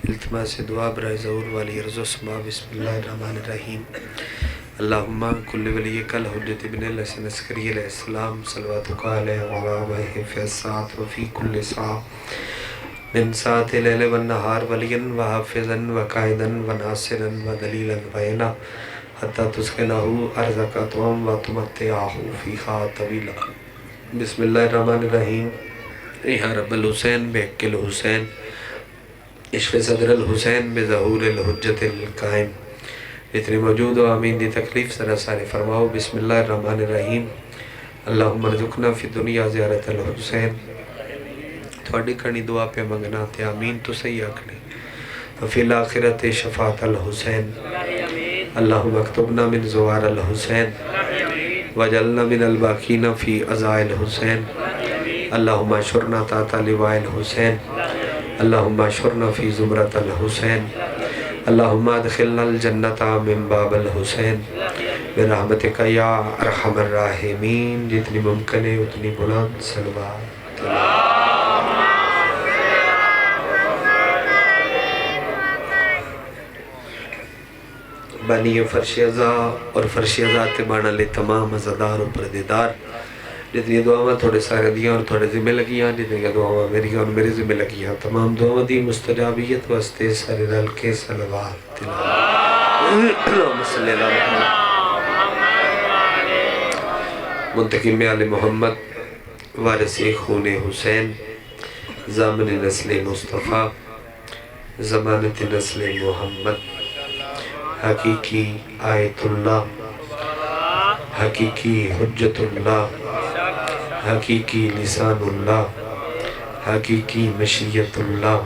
التماس دعا برائے ظہور والی عرض و سما بسم اللہ الرحمن الرحیم اللہم کل ولیک الحجت ابن الحسن عسکری علیہ السلام صلواتک علیہ وعلیہ فی الساعت وفی کل ساعت من ساعت لیل والنہار ولیا وحافظا وقائدا وناصرا ودلیلا وعینا حتی تسکنہو ارزق توم وتمتعہو فیہا طویلا بسم اللہ الرحمن الرحیم یا رب الحسین بحق الحسین عشق صدر الحسین بظہور الحجت القائم جتنی موجود و آمین دی تکلیف سر سارے فرماؤ بسم اللہ الرحمن الرحیم اللہم ارزقنا فی دنیا زیارت الحسین تھوڑی کرنی دعا پہ منگنا تے آمین تو صحیح آکھنے وفی الاخرت شفاعت الحسین اللہم اکتبنا من زوار الحسین وجلنا من الباقین فی عزائل الحسین اللہم اشرنا تاتا لواء الحسین اللہم اشرنا فی زمرت الحسین اللہم ادخلنا الجنت من باب الحسین برحمتک یا ارحم الراحمین جتنی ممکن ہے اتنی بلند صلوات بانی فرش ازا اور فرش ازا تبانا لے تمام ازادار و پردیدار جتنی دعاواں تھوڑے سارے دیاں اور تھوڑے ذمہ لگیاں جتنی دعاواں میری اور میرے ذمہ لگیاں تمام دعاواں دی مستجابیت واسطے سارے رل کے صلوات اللہم صلی اللہ علیہ منتقم آل محمد وارث خون حسین ضامن نسل مصطفیٰ ضمانت نسل محمد حقیقی آیت اللہ حقیقی حجت اللہ حقیقی لسان اللہ حقیقی مشیت اللہ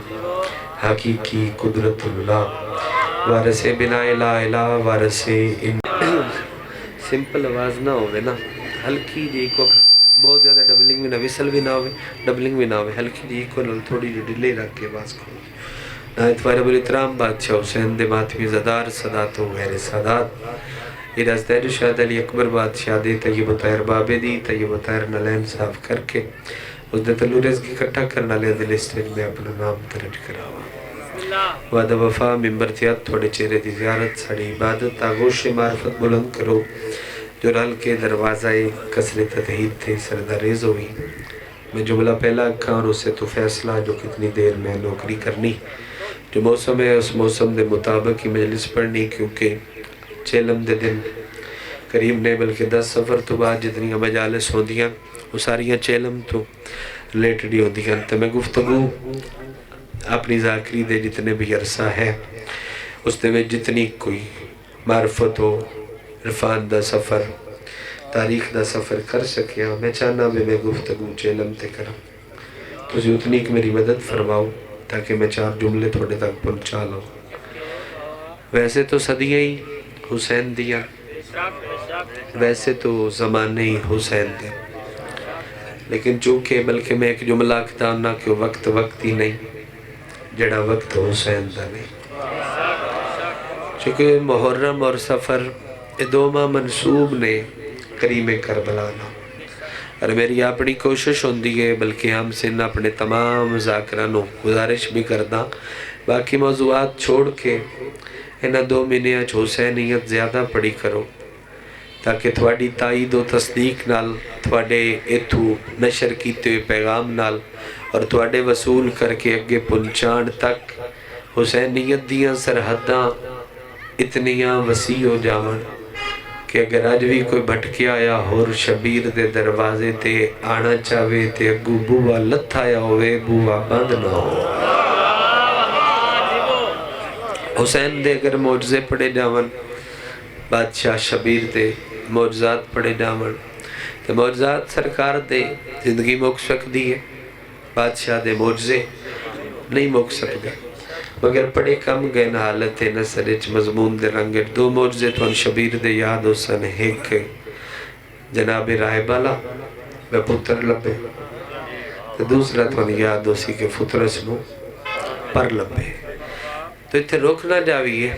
حقیقی قدرت اللہ وارث بنا الہ الہ وارث سمپل آواز نہ ہوئے نا ہلکی جی کو بہت زیادہ ڈبلنگ بھی نہ وصل بھی نہ ہوئے ڈبلنگ بھی نہ ہوئے ہلکی جی کو تھوڑی جو ڈلے رکھ کے باز کو نایت فارب الاحترام بادشاہ حسین دے ماتمی زدار صدات و غیر صدات ارز دیر شاہد علی اکبر بادشاہ دے طیب و طاہر بابے دی طیب و طاہر نلین صاف کر کے اس دے تلو رزق اکٹھا کرنا لے دل اسٹیج میں اپنا نام درج کراوا وعدہ وفا ممبرتیات تھوڑے چہرے دی زیارت ساڑی عبادت آگوش معرفت بلند کرو جو رل کے دروازہ کسر تدہید تھے سرداریز ہوئی میں جملہ پہلا اکھاں اور اسے تو فیصلہ جو کتنی دیر میں نوکری کرنی جو موسم ہے اس موسم دے مطابق ہی مجلس پڑھنی کیونکہ چیلم دے دن قریب نے بلکہ 10 سفر تو بعد جتنی مجالس ہوں دیاں وہ ساریاں چیلم تو ریلیٹڈی ہوں دیاں تو میں گفتگو اپنی ذاکری دے جتنے بھی عرصہ ہے اس دے میں جتنی کوئی معرفت ہو عرفان دا سفر تاریخ دا سفر کر سکیا میں چاہنا بھی میں گفتگو چیلم تے کروں تو اسی اتنی کہ میری مدد فرماؤ تاکہ میں 4 جملے تھوڑے تک پہنچا لوں ویسے تو صدیاں ہی حسین دیا ویسے تو زمانے ہی حسین دے لیکن چونکہ بلکہ میں ایک جملہ کہتا ہوں کہ وقت وقت ہی نہیں جڑا وقت حسین دا نہیں چونکہ محرم اور سفر دو ماہ منصوب نے کریم کربلا نا اور میری اپنی کوشش ہوندی ہے بلکہ ہم سے اپنے تمام مذاکرانوں گزارش بھی کردا باقی موضوعات چھوڑ کے انہاں 2 مہینے حسینیت زیادہ پڑھی کرو تاکہ تھوڑی تائید و تصدیق نال تھوڑے ایتھو نشر کیتے ہوئے پیغام نال اور تھوڑے وصول کر کے اگے پہنچان تک حسینیت دیاں سرحداں اتنیاں وسیع ہو جاون کہ اگر آج بھی کوئی بھٹکیا آیا اور شبیر دے دروازے تے آنا چاہوے تے اگو بوہ لت آیا ہوئے بوہ بند نہ ہو حسین دے اگر معجزے پڑے جاون بادشاہ شبیر دے معجزات پڑے جاون تو معجزات سرکار دے زندگی موک سکتی ہے بادشاہ دے معجزے نہیں موک سکتے مگر پڑے کم گئے نا حالت نصر اچ مضمون دے رنگت 2 معجزے تو ان شبیر دے یاد ہو سن ایک جناب رائے بالا میں پتر لبے دوسرا تو ان یاد ہو سی کہ فطرس نو پر لبے تو اتھے روکنا جاوی ہے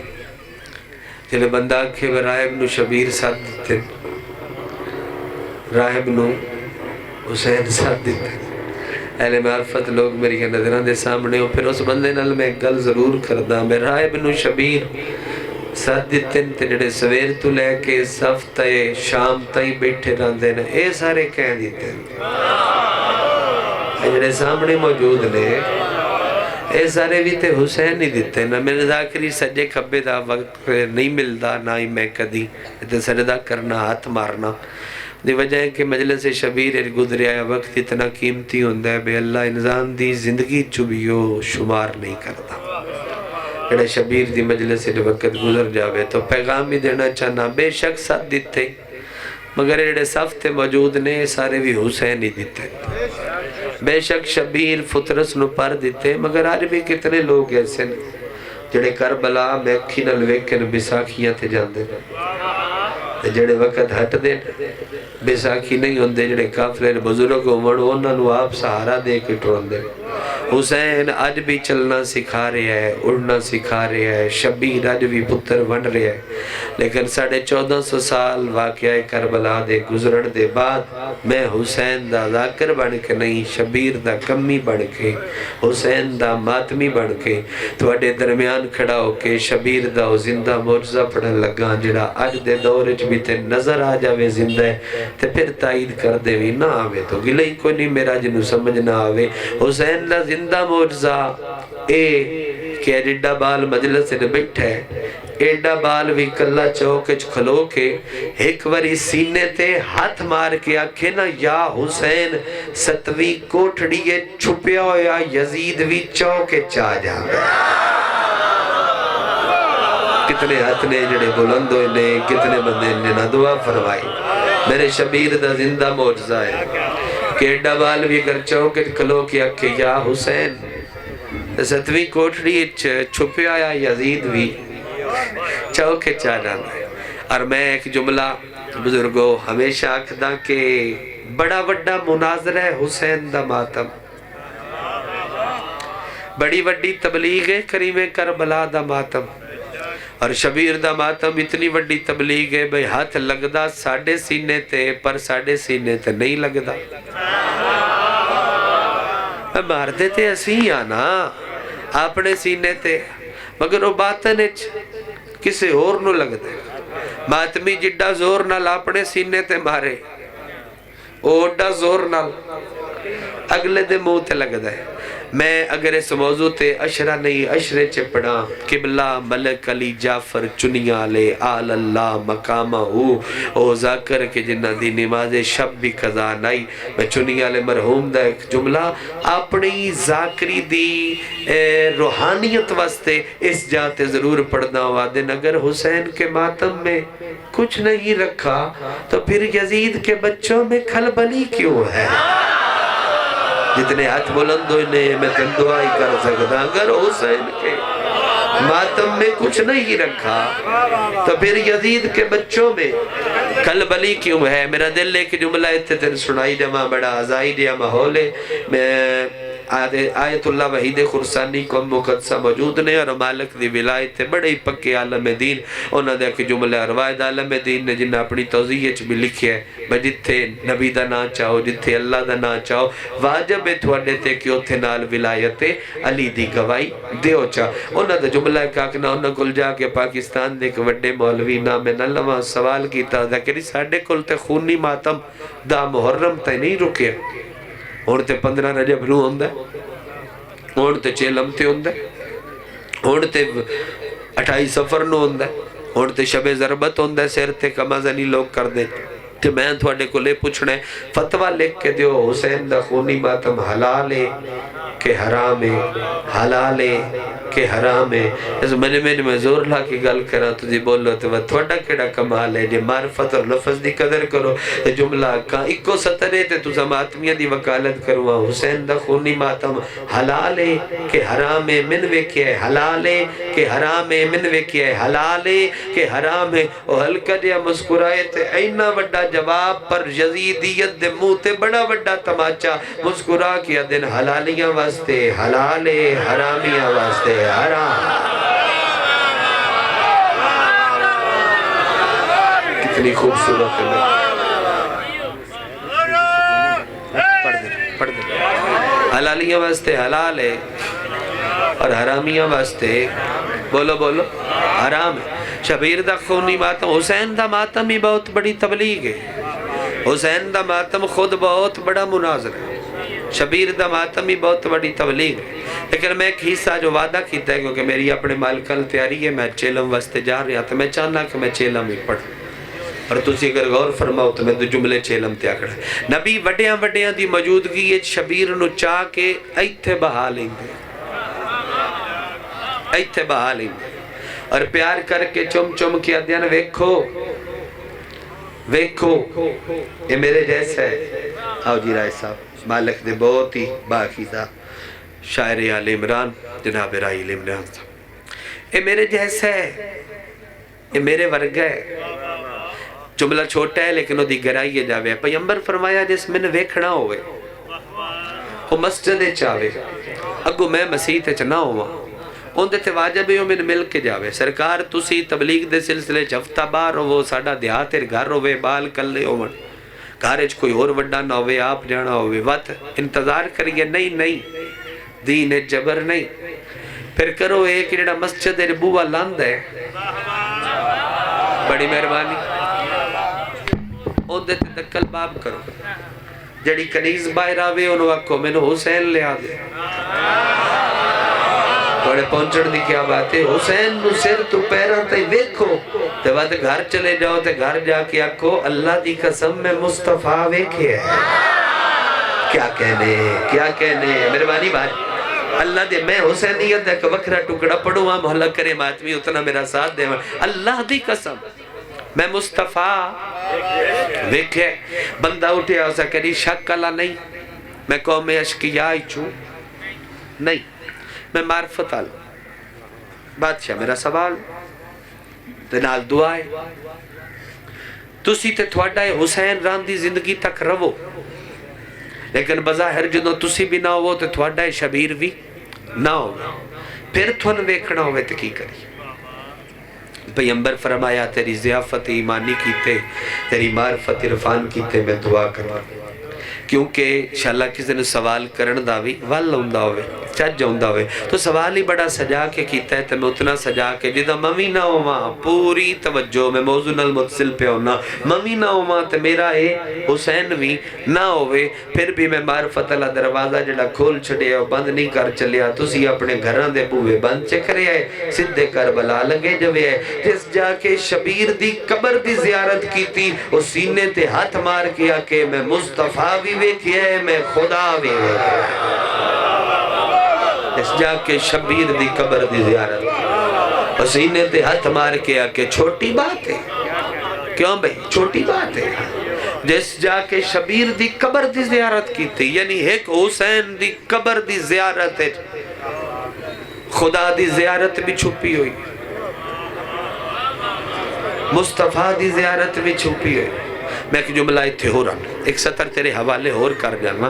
جلے بندہ کے رائب نو شبیر ساتھ دیتے رائب نو حسین ساتھ دیتے اہل معرفت لوگ میری نظروں دے سامنے ہو، پھر اس بندے نال میں ایک گل ضرور کردا، میں رائے بن شبیر ساتھ دیتن تے جڑے سویر تو لے کے صف تے شام تائیں بیٹھے رہندے نے، اے سارے کہہ دیتے ہیں جڑے سامنے موجود نے، اے سارے بھی تے حسین ہی دیتے نا۔ میرے ذاکری سجے کھبے دا وقت نہیں ملدا، نہ ہی میں کدی تے سجدہ کرنا، ہاتھ مارنا دی وجہ ہے کہ مجلس شبیر گزریا ہے وقت اتنا قیمتی ہوندہ ہے بے اللہ انسان دی زندگی چبیو شمار نہیں کرتا۔ جڑے شبیر دی مجلس سے وقت گزر جاوے تو پیغام ہی دینا چاہنا، بے شک ساتھ دیتے مگر جڑے صف تے موجود نے سارے بھی حسین ہی دیتے، بے شک شبیر فطرس نو پر دیتے مگر آج بھی کتنے لوگ ایسے جڑے کربلا میں اکھی نال ویکھن بیساکھیاں تے جاندے جڑے وقت ہٹ دے بیساکھی نہیں ہوندے، جڑے کافلے بزرگ ہومڑ انہاں نو آپ سہارا دے کے ٹرون دے۔ حسین آج بھی چلنا سکھا رہے ہیں، اڑنا سکھا رہے ہیں، شبیر آج بھی پتر بن رہے ہیں، لیکن 1450 سال واقعہ کربلا دے گزرن دے بعد میں حسین دا ذاکر بن کے نہیں، شبیر دا کمی بن کے، حسین دا ماتمی بن کے تواڈے درمیان کھڑا ہو کے شبیر دا زندہ معجزہ پڑھن لگا، جڑا آج دے دور وچ بھی تے نظر آ جاوے زندہ ہے تے پھر تائید کر دے وی نہ آوے تو گلے کوئی نہیں میرا جنو سمجھ نہ آوے۔ حسین دا زندہ معجزہ اے کہ ایڈا بال مجلس سے بیٹھا ہے، ایڈا بال بھی کلہ چوکچ کھلو کے ایک وری سینے تے ہاتھ مار کے آکھے نا یا حسین ستویں کوٹھڑیے چھپیا ہویا یزید بھی چوکے چاہ جاوے۔ کتنے ہاتھ نے جڑے بلند ہوئے نے، کتنے بندے نے نہ دعا فرمائی۔ میرے شبیر دا زندہ معجزہ ہے کہ ایڈا بال بھی اگر چوکے کھلو کے آکھے یا حسین ستویں کوٹھڑی چھپے آیا یزید بھی چوکے چاہ جانا ہے۔ اور میں ایک جملہ بزرگو ہمیشہ آکھدا کہ بڑا وڈا مناظرہ ہے حسین دا ماتم، بڑی وڈی تبلیغ ہے کریم کربلا دا ماتم، اور شبیر دا ماتم اتنی وڈی تبلیغ ہے بھئی ہاتھ لگدا ساڑھے سینے تے پر ساڑھے سینے تے نہیں لگدا۔ مار دیتے اسی آنا اپنے سینے تے مگر وہ باطن کسے اور نو لگ دے، ماتمی جڈا زور نال اپنے سینے تے مارے اوڈا زور نال اگلے دے منہ تے لگ دے۔ میں اگر اس موضوع تے اشرہ نہیں اشرے چپڑا قبلہ ملک علی جعفر چنیا لے آل اللہ مقامہ او ذاکر کے جنہ دی نماز شب بھی قضا نائی۔ میں چنیا لے مرحوم دا ایک جملہ اپنی ذاکری دی روحانیت واسطے اس جاتے ضرور پڑھنا ہوا دن اگر حسین کے ماتم میں کچھ نہیں رکھا تو پھر یزید کے بچوں میں کھلبلی کیوں ہے؟ جتنے ہاتھ بلند ہوئے میں تن دعائی کر سکتا اگر حسین کے ماتم میں کچھ نہیں رکھا تو پھر یزید کے بچوں میں کھلبلی کیوں ہے؟ میرا دل لے کے جملہ اتنے سنائی جمع بڑا عزائی دیا محول ہے۔ میں آیت اللہ وحید خرسانی کو مقدسہ موجود نے اور مالک دی ولایت بڑے ہی پکے عالم دین انہوں نے کہ جملہ روایت عالم دین نے جنہ اپنی توضیح بھی لکھی ہے جتھے نبی دا نا چاہو جتھے اللہ دا نا چاہو واجب ہے تھوڑے تے کہ اتھے نال ولایت علی دی گوائی دیو چاہ۔ انہوں نے جملہ کہنا انہوں کل جا کے پاکستان دے ایک وڈے مولوی نام نلوہ سوال کیتا تھا کہ ساڑھے کل تے خونی ماتم دا محرم تے نہیں رکے ہون تے 15 رجب نو ہوندہ ہون تے 6 لمتے ہوندہ ہون تے 28 سفر نو ہوندہ ہون تے شب ضربت ہوندہ سیر تے کمازنی لوگ کر دیں کہ میں تھوڑے کو لے پوچھنے فتوہ لکھ کے دیو حسین دا خونی ماتم حلال ہے کہ حرام ہے، حلال ہے کہ حرام ہے۔ اس میں زور لا کی گل کرا تو جی بولو تو تھوڑا کیڑا کمال ہے جی معرفت اور لفظ دی قدر کرو جملہ کا اکو سطرے تے تو ماتمیہ دی وکالت کروا حسین دا خونی ماتم حلال ہے کہ حرام ہے من ویکھے ہے حلال ہے کہ حرام ہے من ویکھے ہے حلال ہے کہ حرام ہے او ہلکا جیا مسکرائے تے اینا وڈا جواب پر یزیدیت دے منہ تے بڑا وڈا تماچا مسکرا کیا دن حلالیاں واسطے حلال ہے حرامیاں واسطے حرام۔ کتنی خوبصورت ہے پڑھ دیں حلالیاں واسطے حلال ہے اور حرامیاں واسطے بولو بولو حرام ہے۔ شبیر دا خونی ماتم، حسین دا ماتم ہی بہت بڑی تبلیغ ہے، حسین دا ماتم خود بہت بڑا مناظر ہے، شبیر دا ماتم ہی بہت بڑی تبلیغ ہے۔ لیکن میں ایک حصہ جو وعدہ کیتا ہے کیونکہ میری اپنے مالکل تیاری ہے، میں چیلم واسطے جا رہا تھا، میں چاہنا کہ میں چیلم ہی پڑھ، اور تسی اگر غور فرماؤ تو میں دو جملے چیلم تے آکڑا۔ نبی وڈیاں وڈیاں دی موجودگی شبیر نو چاہ کے ایتھے بہا لیندے، ایتھے بہا لیندے، اور پیار کر کے چم چم کے ادیان ویکھو ویکھو یہ میرے جیسا ہے۔ آؤ جی رائے صاحب، مالک دے بہت ہی باقیدہ شاعر آل عمران جناب رائل عمران صاحب، یہ میرے جیسا ہے، یہ میرے ورگا ہے۔ جملہ چھوٹا ہے لیکن وہ دی گرائیے جاوے، پیغمبر فرمایا جس میں نے ویکھنا ہوئے وہ مسجد چاہوے، اگو میں مسیح تے چنا ہوا اندھے تے واجب ہی میں مل کے جاوے۔ سرکار تسی تبلیغ دے سلسلے ہفتہ بار ہو، ساڑا دیہاتر گھر ہوئے، بال کلے ہو، گھارج کوئی اور وڈا نہ ہوئے، آپ جانا ہوئے، وقت انتظار کریے، نہیں نہیں دین جبر نہیں، پھر کرو ایک جڑا مسجد ربوہ لاند ہے، بڑی مہربانی اندھے تے دکل باب کرو، جڑی کنیز باہر آوے انہوں آکو میں نے حسین لے آدھے، توڑے پہنچن دی کیا بات ہے، حسین نو سر تو پیران تے ویکھو، تے بعد گھر چلے جاؤ تے گھر جا کے آکو اللہ دی قسم میں مصطفیٰ ویکھے ہے، کیا کہنے میرے بانی بھائی، اللہ دے میں حسینیت ہے کہ وکرہ ٹکڑا پڑھوں ہاں محلہ کرے ماتمی اتنا میرا ساتھ دے، اللہ دی قسم میں مصطفیٰ ویکھے۔ بندہ اٹھے ہو سکری شک اللہ نہیں، میں قوم اشکیائی چھو نہیں، میں معرفت آل بادشاہ میرا سوال دنال دعائے تسی تے تھوڑا حسین راندی زندگی تک رو، لیکن بظاہر جدوں تسی بھی نہ ہو تو تھوڑا شبیر بھی نہ ہو، پھر تھون ویکھنا ہوئے تو کی کری۔ پیغمبر فرمایا تیری ضیافت ایمانی کیتے، تیری معرفت عرفان کیتے، میں دعا کروا، کیونکہ انشاءاللہ کسی نے سوال کرن داوی وال ہوندہ ہوئے چج ہوندہ ہوئے تو سوال ہی بڑا سجا کے کیتا ہے، تو میں اتنا سجا کے جدہ ممی نہ ہو ماں پوری توجہ میں موضوع المتصل پہ ہونا، ممی نہ ہو ماں تو میرا ہے حسین بھی نہ ہوئے، پھر بھی میں معرفت اللہ دروازہ جڑا کھول چھڑے اور بند نہیں کر چلیا، تسی اپنے گھران دے بوئے بند چکرے آئے، صدے کربلا لگے جوے آئے، جس جا کے شبیر دی قبر دی زیارت کی تھی، اس سینے تے ہاتھ مار کیا کہ میں مصطفیٰ بھی ویکھیا ہے، میں خدا بھی ویکھیا ہے، اس جا کے شبیر دی قبر دی زیارت، اس سینے تے ہاتھ مار کیا کہ چھوٹی بات ہے، کیوں بھئی چھوٹی بات ہے، جس جا کے شبیر دی قبر دی زیارت کی تھی، یعنی ایک حسین دی قبر دی زیارت ہے، خدا دی زیارت بھی چھپی ہوئی، مصطفیٰ دی زیارت بھی چھپی ہوئی۔ میں ایک جملہ اتھے ہو رہا، ایک سطر تیرے حوالے اور کر جانا،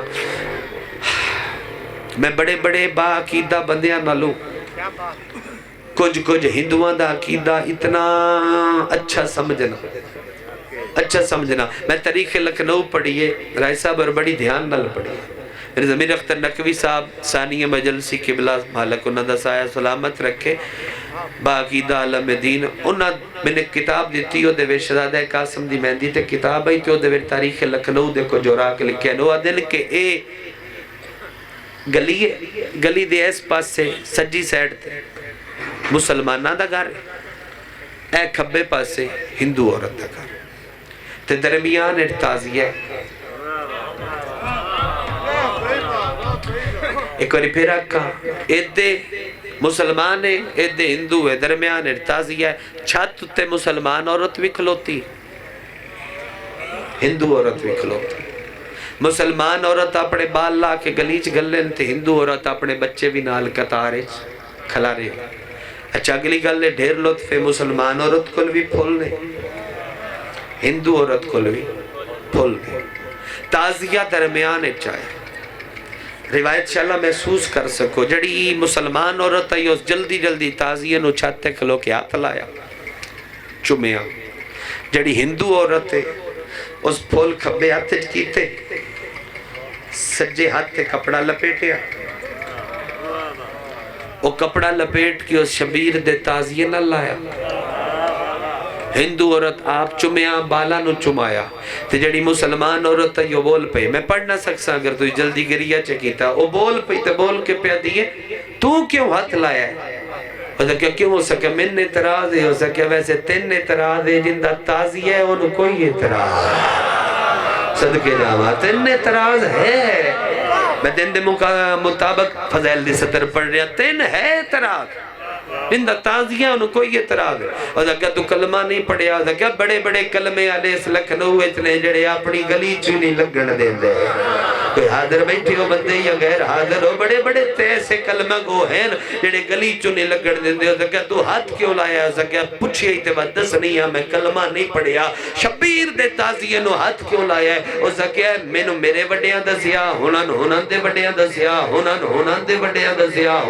میں بڑے بڑے با عقیدہ بندیاں نہ لوں، کچھ ہندوان دا عقیدہ اتنا اچھا سمجھنا، میں تاریخ لکھنؤ پڑھئے، رائے صاحب اور بڑی دھیان نہ پڑھئے، میرے ضمیر اختر نقوی صاحب ثانیہ مجلسی قبلہ مالک انہوں دا سایہ سلامت رکھے، باقیدہ علم دین، انہوں میں نے کتاب دیتی ہو دے شہزادہ قاسم دی مہندی تے کتاب آئی تے ہو دے تاریخ لکھنؤ دے کو جورا کے لکھے نو دن کے اے گلی دے اس پاس سے سجی سیڈ تے مسلمانہ دا گھر، اے کھبے پاس سے ہندو عورت دا گھر، تے درمیان ارتازی ہے، ایک واری پھر کہا ایدے مسلمان ہے، ایدے ہندو ہے، درمیان ارتازی ہے، چھت تے مسلمان عورت بھی کھلوتی، ہندو عورت بھی کھلوتی، مسلمان عورت اپنے بال لا کے گلیچ گلن تے ہندو عورت اپنے بچے بھی نال کتارے کھلا رہے، اچھا اگلی گلے ڈھیر لطف مسلمان عورت کل بھی پھولنے، ہندو عورت کل بھی پھولنے، تازیہ درمیان چاہے، روایت شاءاللہ محسوس کر سکو، جڑی مسلمان عورت آئی اس جلدی تازیہ نو چھاتے کھلو کے ہاتھ لایا چمیا، جڑی ہندو عورت ہے اس پھول کھبے ہاتھ کیتے سجے ہاتھ تے کپڑا لپیٹیا، وہ کپڑا لپیٹ کے اس شبیر دے تازیے نہ لایا۔ ہندو عورت آپ چمیا بالا نو چمایا، تے جڑی مسلمان عورت ہے یہ بول پئی، میں پڑھ نہ سکسا اگر تو جلدی گریا چکیتا، وہ بول پئی تے بول کے پیا دیئے تو کیوں ہاتھ لایا ہے؟ وہ کہا کیوں ہو سکیا من اعتراض ہے، ہو سکیا ویسے تین اعتراض ہے، جندہ تازیہ ہے انہوں کوئی اعتراض ہے۔ صدقے جاوہ تین اعتراض ہے، میں دن دے مطابق فضائل دی سطر پڑھ رہا، تین ہے اعتراض، اندہ تازیہ انہوں کوئی اعتراض ہے۔ اور کہا تو کلمہ نہیں پڑھیا، اور کہا بڑے بڑے کلمے آلے اس لکھنؤ اتنے جڑے اپنی گلی چونی لگن دیں دے، کوئی حاضر بیٹھے ہو بندے یا غیر حاضر ہو، بڑے بڑے تیسے کلمہ گو ہیں جڑے گلی چونی لگن دیں دے۔ اور کہا تو ہاتھ کیوں لایا؟ اور کہا پوچھئے ہی تے بدس نہیں ہے، میں کلمہ نہیں پڑھیا، شبیر دے تازیہ نو ہاتھ کیوں لایا ہے؟ اور کہا میں میرے وڈیاں دسیا، ہنان دے وڈیاں دسیا، ہنان دے وڈیاں دسیا،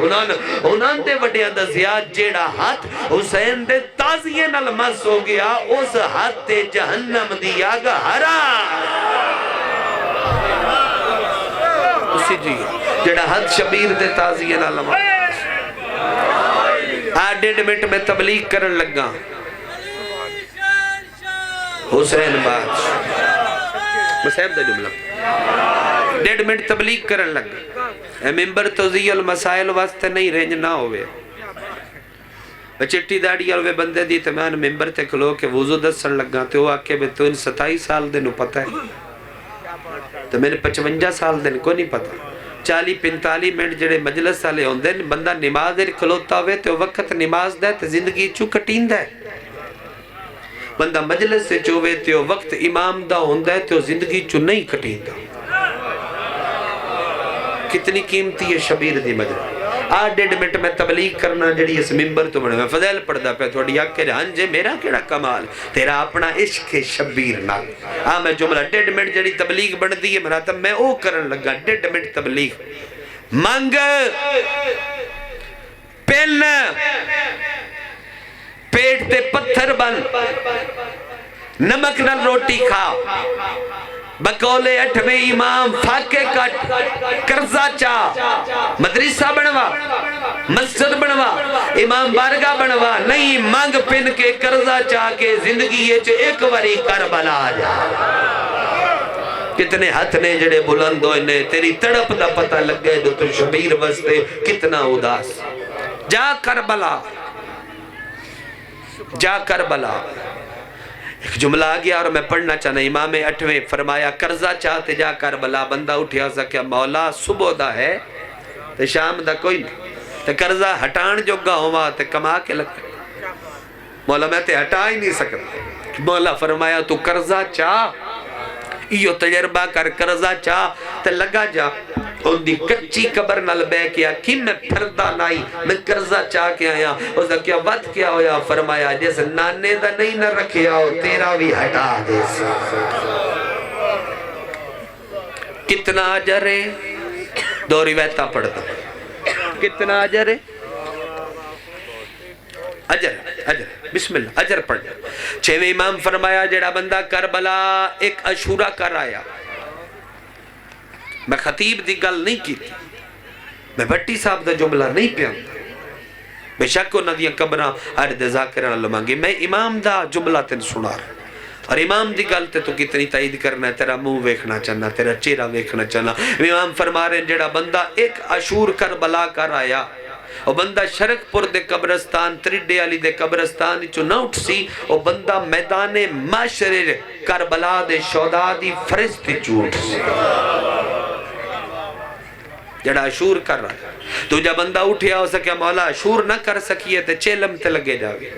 ہنان دے وڈیاں دسیا، جیڑا ہاتھ حسین دے تازیے نال مس ہو گیا، اس ہاتھ تے جہنم دی آگ ہرا۔ اسی جی جیڑا ہاتھ شبیر دے تازیے نال مس، ڈیڑھ منٹ میں تبلیغ کرن لگا حسین بادشاہ مسیب دا جملہ، ڈیڑھ منٹ تبلیغ کرن لگا، اے ممبر توضیح المسائل واسطے نہیں رینج نہ ہوئے، چٹی داڑی اور وہ بندے دی تمہیں ممبر تے کھلو کے وضو دسن لگا، تو وہ آکے تو ان 27 سال دے نو پتہ ہے، تو میں نے 55 سال دے کو نہیں پتہ، 40-45 منٹ جڑے مجلس سالے ہوں دے، بندہ نماز دے کھلوتا ہوئے تو وقت نماز دے تو زندگی چو کٹین دے، بندہ مجلس سے چووے تو وقت امام دا ہوں دے تو زندگی چو نہیں کٹین دا۔ کتنی قیمتی ہے شبیر دی مجلس، ڈیڑھ منٹ میں تبلیغ کرنا جڑی اس ممبر تو بڑھے میں فضائل پڑھدا پہ تھوڑی آگ کے رہن جے میرا کیڑا کمال تیرا اپنا عشق شبیر نال۔ میں جملہ ڈیڑھ منٹ جڑی تبلیغ بڑھ دی ہے مراتب میں او کرن لگا، ڈیڑھ منٹ تبلیغ مانگ پین پیٹ تے پتھر بن نمک نال روٹی کھا، بکولے 8ویں امام فاقے کٹ کرزہ چاہ مدرسہ بنوا مسجد بنوا امام بارگاہ بنوا، نہیں مانگ پن کے کرزہ چاہ کے زندگی یہ چھے ایک واری کربلا جا۔ کتنے ہاتھ نے جڑے بلند ہوئے نے تیری تڑپ دا پتہ لگ گئے جو تو شبیر بستے کتنا اداس، جا کربلا جا کربلا۔ ایک جملہ آگیا اور میں پڑھنا چاہنا، امام 8ویں فرمایا کرزہ چاہتے جا کربلا، بندہ اٹھیا سکیا مولا صبح دا ہے تے شام دا کوئی نہیں، تے کرزہ ہٹان جو گا ہوا تے کما کے لگ مولا میں تے ہٹا ہی نہیں سکتا، مولا فرمایا تو کرزہ چاہ، ایو تجربہ کر کرزہ چاہ تے لگا جا، ان دی کچی قبر نال بے کیا کی میں پھردہ نائی میں کرزہ چاہ کے آیا، اس دا کیا وقت کیا ہویا؟ فرمایا جیسے نانے دا نہیں نہ رکھیا ہو تیرا بھی ہٹا دے سی۔ کتنا عجر ہے؟ دو روایتہ پڑھتا، کتنا عجر ہے؟ عجر بسم اللہ عجر پڑھ جا۔ 6ویں امام فرمایا جڑا بندہ کربلا ایک عشورہ کر آیا، میں خطیب دی گل نہیں کی تھی، میں بھٹی صاحب دا جملہ نہیں پیانتا، بے شک انہاں دیاں قبراں عرد ذاکران اللہ مانگی، میں امام دا جملہ تین سنا رہا، اور امام دی گل تے تو کتنی تائید کرنا ہے، تیرا منہ ویکھنا چاہنا، تیرا چہرہ ویکھنا چاہنا۔ امام فرما رہے ہیں جڑا بندہ ایک عشور کربلا کر آیا، او بندہ شرک پور دے قبرستان تریڈے علی دے قبرستان چو نہ اٹھ سی، او بندہ میدان معاشر کربلا دے شہداء دی فرشتے چو اٹھ سی، جڑا عشور کر رہا ہے۔ تو جب بندہ اٹھیا ہو سکیا مولا عشور نہ کر سکیے تے چیلم تے لگے جاوے،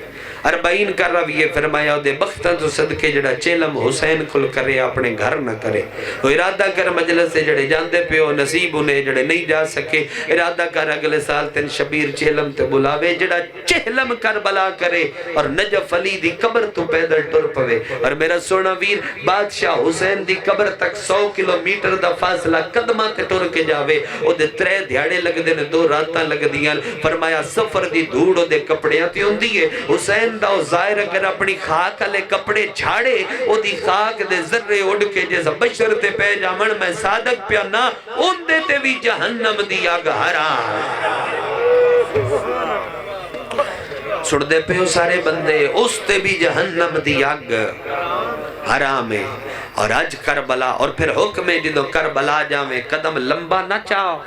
40 کر رویے فرمایا دے بختہ تو صدقے جڑا چیلم حسین کھل کرے اپنے گھر نہ کرے، وہ ارادہ کر مجلس سے جڑے جاندے پہ ہو نصیب انہیں جڑے نہیں جا سکے، ارادہ کر اگلے سال تین شبیر چیلم تے بلاوے، جڑا چیلم کربلا کرے اور نجف علی دی قبر تو پیدل ٹر پوے، اور میرا سونا ویر بادشاہ حسین دی قبر تک 100 کلومیٹر دا فاصلہ قدمہ تے ٹر کے جاوے، او دے 3 دھیاڑے لگ دے نے 2 راتاں لگ دیاں فرمایا سفر دی دھوڑ او دے کپڑیاں تے ہوندی ہے حسین دا او ظاہر اگر اپنی خاک والے کپڑے جھاڑے او دی خاک دے ذرے اڑ کے جیسا بشر تے پہ جامن میں صادق پیا نا ان دے تے بھی جہنم دی آگ حرام سڑ دے پہ ہو سارے بندے اس تے بھی جہنم دی آگ حرام ہے اور آج کربلا اور پھر حکم ہے جدو کربلا جاویں قدم لمبا نہ چاہو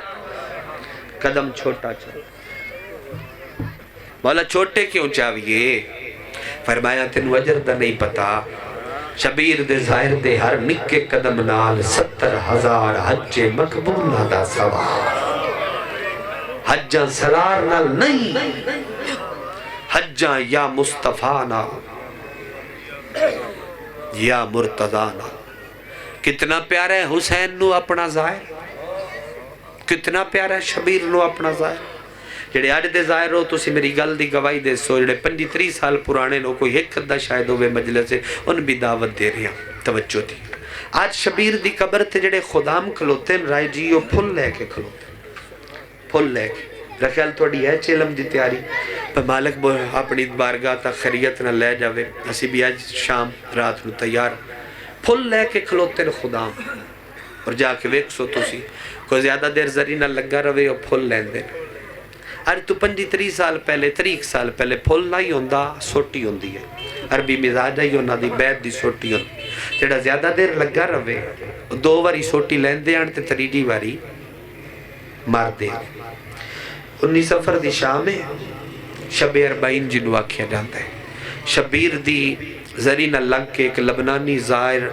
قدم چھوٹا چاہو مولا چھوٹے کیوں چاہیے فرمایا تینو اجر دا نہیں پتا شبیر دے ظاہر دے ہر نکے قدم نال 70,000 حج مقبول دا سوال حجاں سرار نال نہیں حجاں یا مصطفیٰ نال یا مرتضیٰ نال کتنا پیارا ہے حسین نو اپنا ظاہر کتنا پیارا ہے شبیر نو اپنا ظاہر جڑے آج دے ظاہر ہو تو سی میری گل دی گواہی دے سو جڑے 25-30 سال پرانے نو کوئی ایک دا شاید ہوئے مجلس سے ان بھی دعوت دے رہا توجہ دی آج شبیر دی قبر تے جڑے خدام کھلوتے ہیں رائے جی وہ پھل لے کے کھلوتے ہیں پھل لے کے رکھیل توڑی ہے چیلم دی تیاری پر مالک اپنی بارگاہ تا خریت نہ لے جاوے اسی بھی آج شام رات نو تیار پھل لے کے کھلوتے ہیں خدام اور جا کے ویک سو تو سی کوئی زیادہ دیر زری نہ لگا روے اور پھل لین دے ار تو 25-30 سال پہلے 30 سال پہلے پھل نہ ہی ہوندہ سوٹی ہوندی ہے عربی مزاج ہے ہونا دی بیت دی سوٹی ہوندی جڑا زیادہ دیر لگا روے 2 واری سوٹی لین دے آن تے 3 واری مار دے 19 سفر دی شام ہے شب 40 جنو آکھیا جانتا ہے شبیر دی زری نہ لگ کے ایک لبنانی ظاہر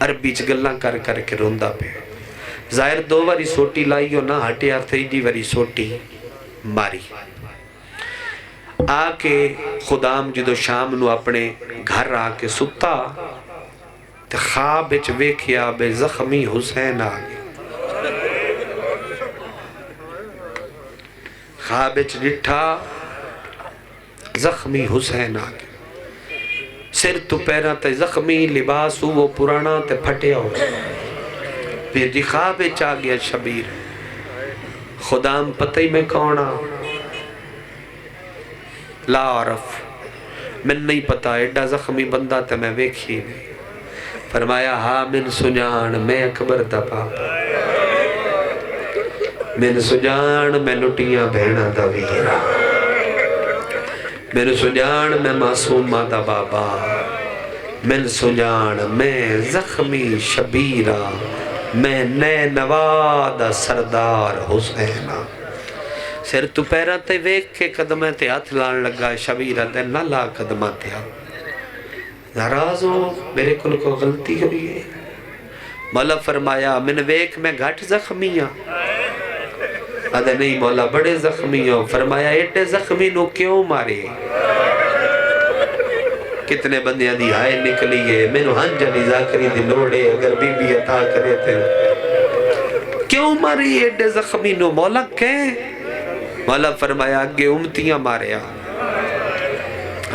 عربی چگلاں کر کر کے روندہ پہ ظاہر 2 واری سوٹی لائی ہو نہ ہٹیا 3 واری سوٹی ماری آکے خدام جدو شام نو اپنے گھر آکے ستا تے خواب اچ ویکھیا بے زخمی حسین آگے خواب اچ ڈٹھا زخمی حسین آگے سر تو پیرا تے زخمی لباس وہ پرانا تے پھٹیا ہو پھر دی خواب اچ آگیا شبیر خدام پتہ ہی میں کونا لا عرف میں نہیں پتا ایڈا زخمی بندہ تے میں ویکھی نہیں فرمایا ہاں من سجان میں اکبر دا پاپا من سجان میں لٹیاں بہنا دا ویرا من سجان میں معصومہ دا بابا من سجان میں زخمی شبیرہ میں نئے نوادہ سردار حسینہ سر تو پیرا تے ویک کے قدمہ تے ہاتھ لان لگا شبیرہ دے نہ لا قدمہ تے ہاتھ ناراض ہو میرے کل کو غلطی ہوئی ہے مولا فرمایا من ویک میں گھٹ زخمیاں ادھے نہیں مولا بڑے زخمی ہو فرمایا ایٹے زخمی نو کیوں مارے کتنے بندیاں دی ہائے نکلی ہے میں نو ہنجلی ذاکری دی لوڑے اگر بی بی عطا کرے تھے کیوں ماری ایڈے زخمی نو مولا کہیں مولا فرمایا آگے امتیاں مارے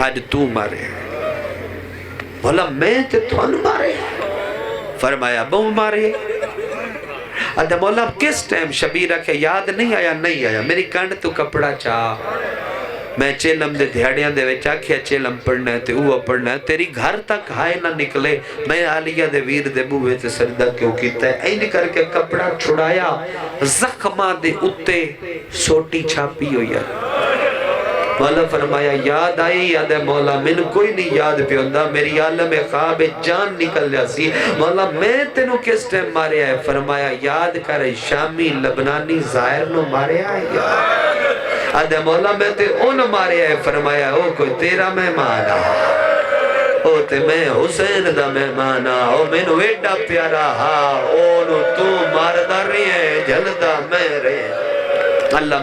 آج تو مارے مولا میں تے تھون مارے فرمایا بہو مارے ادھا مولا کس ٹائم شبیرہ کے یاد نہیں آیا میری کانڈ تو کپڑا چاہ میں چیلم دے دھیاڑیاں دے ویچا کیا چیلم پڑھنا ہے تے اوہ پڑھنا ہے تیری گھر تک ہائے نہ نکلے میں آلیہ دے ویر دے بوے تے سردہ کیوں کیتا ہے این کر کے کپڑا چھڑایا زخمہ دے اتے سوٹی چھاپی ہوئی ہے مولا فرمایا یاد آئی یاد ہے مولا من کوئی نہیں یاد پہ ہوندہ میری عالم خواب جان نکل جاسی مولا میں تینوں کس ٹائم مارے آئے فرمایا یاد کر شامی لبنانی ظاہر نو مارے آئے یاد آدھے مولا میں تے ان مارے آئے فرمایا او کوئی تیرا مہمانا او تے میں حسین دا مہمانا او میں نو ایڈا پیارا ہاں او نو تو ماردہ رہے ہیں جلدہ میں رہے ہیں اللہ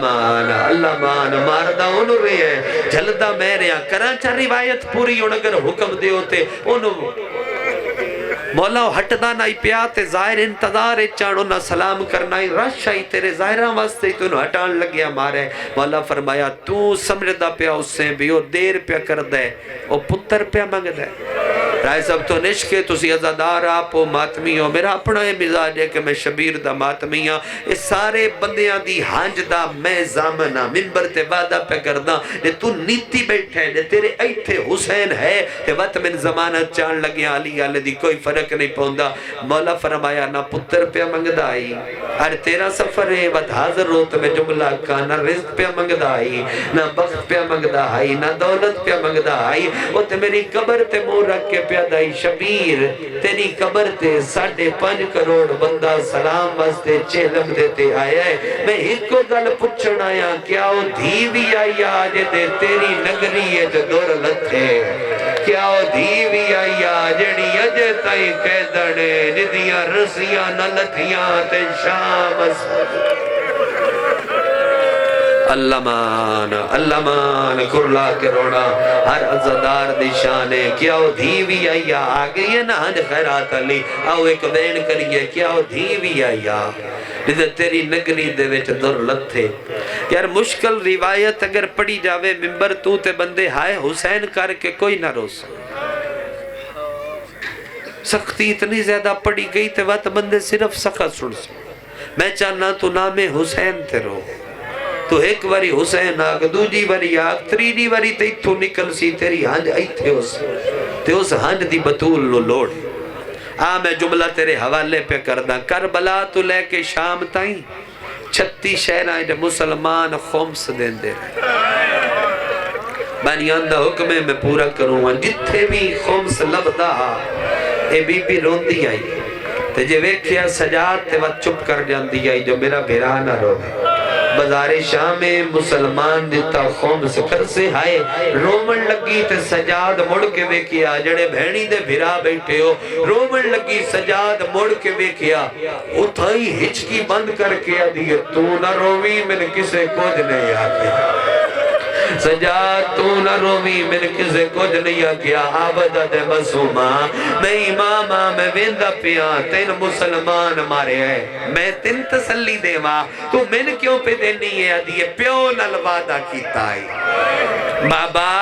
مان ماردہ انہوں رہے ہیں جلدہ میں رہے ہیں کرانچہ روایت پوری ان اگر حکم دے ہوتے انہوں مولا ہٹدا نہ پیاتے ظاہر انتظار چانو نہ سلام کرنا ہی رش آئی تیرے ظاہرہ واسطے تو انہوں ہٹان لگیا مارے مولا فرمایا تو سمجھدہ پیا اس سے بھی وہ دیر پیا کر دے وہ پتر پیا مانگ دے رائے سب تو نشکے تسی ازادار آپو ماتمی ہو. میرا اپنا یہ مزاج ہے کہ میں شبیر دا ماتمی ہاں. اس سارے بندیاں دی ہانج دا میں زامنہ منبر تے وعدہ پہ کردہ نے تو نیتی بیٹھے نے تیرے ایتھے حسین ہے تے وقت من زمانت چان لگے علی آلے دی کوئی فرق نہیں پہندا. مولا فرمایا نہ پتر پہ منگدائی ار تیرا سفر ہے وقت حاضر روت میں جملہ کا نہ رزق پہ منگدائی نہ بخت پہ منگدائی نہ دولت پہ منگدائی. وہ تے میری قبر تے مو رکھ کے پیادائی شبیر تیری قبر تے 5.5 کروڑ بندہ سلام واسطے چہلم دیتے آیا ہے. میں ایک کو گل پچھن آیا کیا وہ دھی بھی آئی آج دے تیری نگری ہے جو دور لتھے کیا وہ دھی بھی آئی آج جڑی اجے تائی قیدنے ندیاں رسیاں نہ لتھیاں تے شام اللہ مان کرلا کے روڑا ہر عزدار دی شانے کیا وہ دھی آئی آگے یہ ناج خیرات علی آؤ ایک بین کریے کیا وہ دھی آئی آگے تیری نگری دے ویچ در لتھے. یار مشکل روایت اگر پڑی جاوے ممبر تو تے بندے ہائے حسین کر کے کوئی نہ روس. سختی اتنی زیادہ پڑی گئی تے وقت بندے صرف سخت سن سو. میں چاہنا تو نام حسین تے رو تو ایک واری حسین آگ دوجی واری آگ تریجی واری تے تو نکل سی تیری ہنج ایتھے ہو سی تے اس ہنج دی بطول لو لوڑ. میں جملہ تیرے حوالے پہ کردہ کربلا تو لے کے شام تائیں 36 شہرائیں جو مسلمان خمس دین دے رہے بانیان دا حکمے میں پورا کروں گا جتھے بھی خمس لبدا اے بی بی رون دی آئی تے جے ویکھیا سجاد تے وقت چپ کر جان دی آئی جو میرا بھیرا نہ رو بازار شام مسلمان دیتا خوم سے کر سے ہائے رومن لگی تے سجاد مڑ کے ویکیا جڑے بھینی دے بھرا بیٹھے ہو رومن لگی سجاد مڑ کے ویکیا اتھائی ہچکی بند کر کے دیئے تو نہ روی میں کسے کچھ نہیں آتے سجاد تو نہ روی میں کسے کچھ نہیں آکیا آبدہ دے مسومہ میں امامہ میں ویندہ پیا تین مسلمان مارے ہیں میں تین تسلی دے ماں تو میں نے کیوں پہ دینی ہے آدھی پیو نلوادہ کی تائی بابا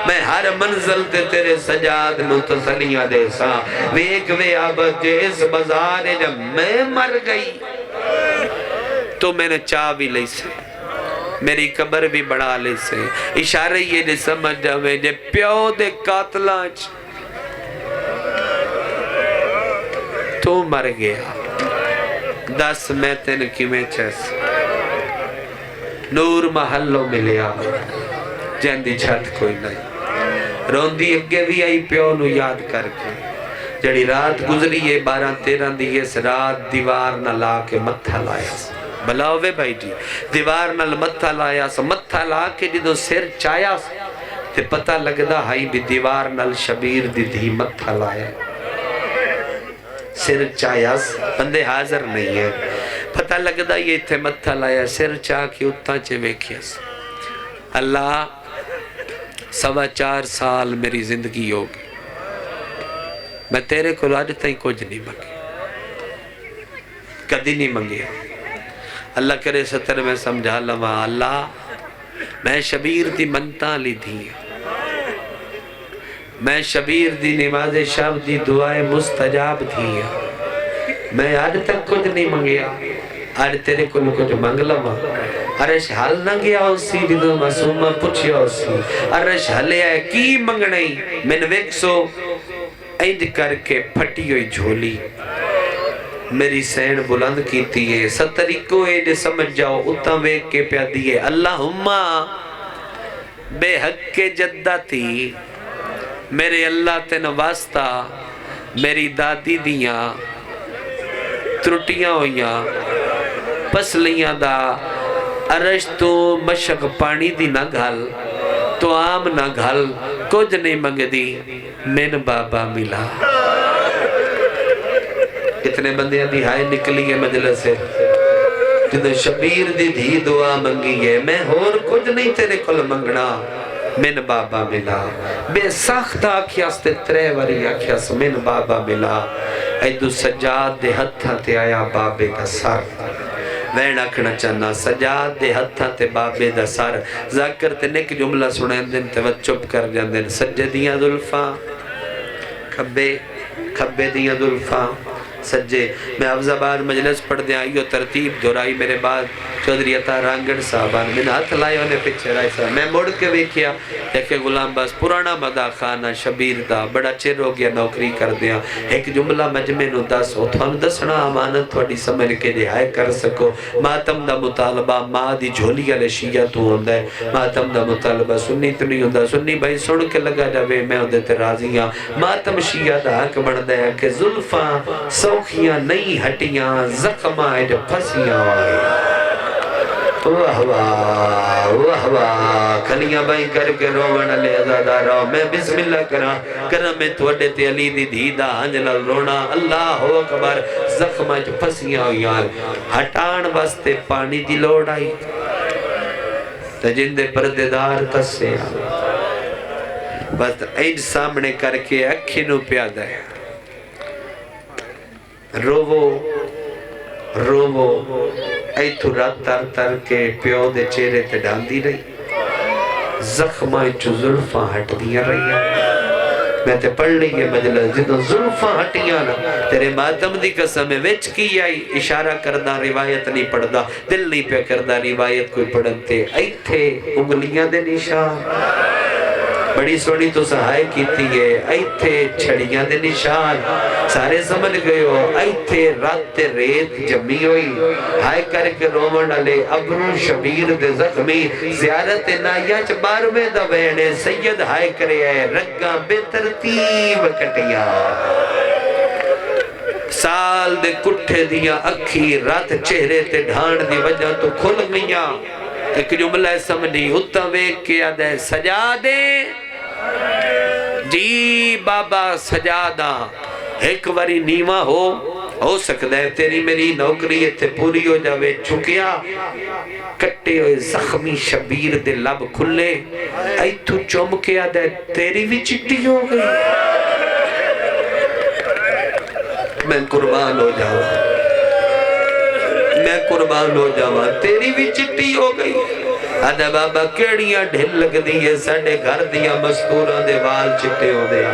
میں ہر منزل تے تیرے سجاد نو تسلیاں دے سا ویک وے آبد جیس بازارے جب میں مر گئی تو میں نے چاہ بھی لئی سے میری قبر بھی بڑھا لے سے اشارہ یہ دے سمجھ جاوے جے پیو دے قاتلانچ تو مر گیا 10 میں تین کی میں چیس نور محلوں ملیا جہندی چھت کوئی نہیں روندی اگے بھی آئی پیو نو یاد کر کے جڑی رات گزری ہے 12-13 دی اس رات دیوار نہ لا کے متھا لایا بلاوے بھائی جی دیوار نال متھا لایا سا متھا لا کے جدو سر چایا سا تے پتہ لگدا ہائی بھی دیوار نال شبیر دی دھی متھا لایا سر چایا سا بندے حاضر نہیں ہے پتہ لگدا یہ تھے متھا لایا سر چاہ کے اتنا چوے کیا سا اللہ 4.25 سال میری زندگی ہوگی میں تیرے کو لاج تائیں کچھ نہیں مانگی کدی نہیں مانگی اللہ کرے ستر میں سمجھا لما اللہ میں شبیر دی منتا لی دی میں شبیر دی نماز شب دی دعائے مستجاب دی میں آج تک کچھ نہیں مانگیا آج تیرے کو کچھ مانگ لما ارش حال نہ گیا اسی جدو معصومہ پوچھیا اسی ارش حلے آئے کی منگنائی میں ویکسو اینج کر کے پھٹی ہوئی جھولی میری سین بلند کیتی ہے ستری کو اے سمجھ جاؤ اتنا ویک کے پیا دیئے اللہم بے حق کے جدہ تھی میرے اللہ تین واسطہ میری دادی دیاں ترٹیاں ہویاں پسلیاں دا عرش تو مشک پانی دی نہ گھل تو عام نہ گھل کچھ نہیں منگ دی من بابا ملا اتنے بندیاں دی ہائے نکلی ہے مجلس سے جدو شبیر دی دھی دعا منگی ہے میں اور کچھ نہیں تیرے کل منگنا من بابا ملا بے سخت آکھیا ستے 3 واری آکھیا ستے من بابا ملا ایدو سجاد دے ہتھا تے آیا بابے دا سر وین آکھنا چاہنا سجاد دے ہتھا تے بابے دا سر ذاکر تے نیک جملہ سنیں دن تے وقت چپ کر جان دن سجدیاں ظلفاں کھبے دیاں زلفاں سجے. میں حفظ آباد مجلس پڑھ دیا یہ ترتیب دہرائی میرے بعد چودھری عطا رانگڑ صاحبان میں ہاتھ لائے انہیں پیچھے رائے صاحب. میں مڑ کے ویکھیا دیکھے غلام باز پرانا مدہ خانہ شبیر دا بڑا چر ہو گیا نوکری کر دیا. ایک جملہ مجمع نو دس ہو تھوان دسنا امانت تھوڑی سمجھ کے رہائے کر سکو. ماتم دا مطالبہ ماں دی جھولی والے شیعہ تو ہوندا ہے. ماتم دا مطالبہ سنی تو نہیں ہوندا. سنی بھائی سن کے لگا جاوے میں اودے تے راضی ہاں. ماتم شیعہ دا حق بندا ہے کہ زلفاں سوکھیاں نہیں ہٹیاں زخماں اج پھسیاں ہوئے. واہ واہ واہ واہ کھلیاں بائی کر کے روون لے ازادہ رو. میں بسم اللہ کرم میں تھوڑے تے علی دی دھی دا ہنجلال رونا. اللہ اکبر. زخماں اج پھسیاں ہوئیاں ہٹان واسطے پانی دی لوڑ آئی تے جندے پردیدار تسے بس اینج سامنے کر کے اکھی نو پیادہ ہے. روو ایتھو رات تر تر کے پیو دے چہرے تے ڈاندی رہی. زخماں چو زلفاں ہٹ دیا رہی. میں تے پڑھ لی ہے مجلس جدو زلفاں ہٹیاں نا تیرے ماتم دی قسم وچ کی آئی. اشارہ کردہ روایت نہیں پڑھدا دل نہیں پہ کردہ روایت کوئی پڑھنتے. ایتھے انگلیاں دے نشان بڑی سونی تو سہائے کیتی ہے. ایتھے چھڑیاں دے نشان سارے سمجھ گئے ہو. ایتھے رات ریت جمی ہوئی ہائے کر کے رومن علی ابرو شبیر دے زخمی. زیارت نائیہ چبار میں دوینے سید ہائے کرے ہے رگاں بے ترتیب کٹیا. سال دے کٹھے دیا اکھی رات چہرے تے ڈھان دی وجہ تو کھل گیا. ایک جملہ سمجھی اتھا ویک کے آدھے سجادے جی بابا سجادہ ایک واری نیمہ ہو سکتا ہے تیری میری نوکری اتھے پوری ہو جاوے. چکیا کٹے ہوئے زخمی شبیر دے لب کھلے. ایتھو چوم کے آدھے تیری بھی چٹی ہو گئی. میں قربان ہو جاؤں تیری بھی چٹی ہو گئی. آدھا بابا کیڑیاں ڈھل لگ دیئے ساڑھے گھر دیاں مستوراں دے وال چٹے ہو دیا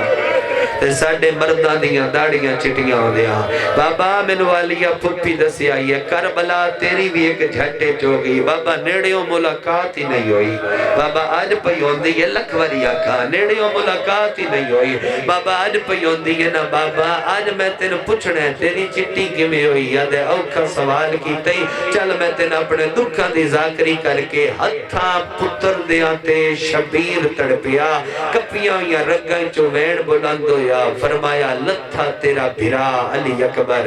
ساڑھے مردان دیاں داڑیاں چٹیاں ہو دیا. بابا من والیا پھپی دسی آئی ہے کربلا تیری بھی ایک جھٹے چو گئی. بابا نیڑیوں ملاقات ہی نہیں ہوئی. بابا آج پہی ہوندی ہے لکھوری آکھا نیڑیوں ملاقات ہی نہیں ہوئی. بابا آج پہی ہوندی ہے نا بابا آج میں تین پوچھنے تیری چٹی کی میں ہوئی. یاد ہے اوکھا سوال کی تئی چل میں تین اپنے دکھا دی ذاکری کر کے ہتھا پتر دیا تے شبیر تڑپیا. کپیاں یا رگاں چو وین بلندو یا فرمایا لتھا تیرا بھرا علی اکبر.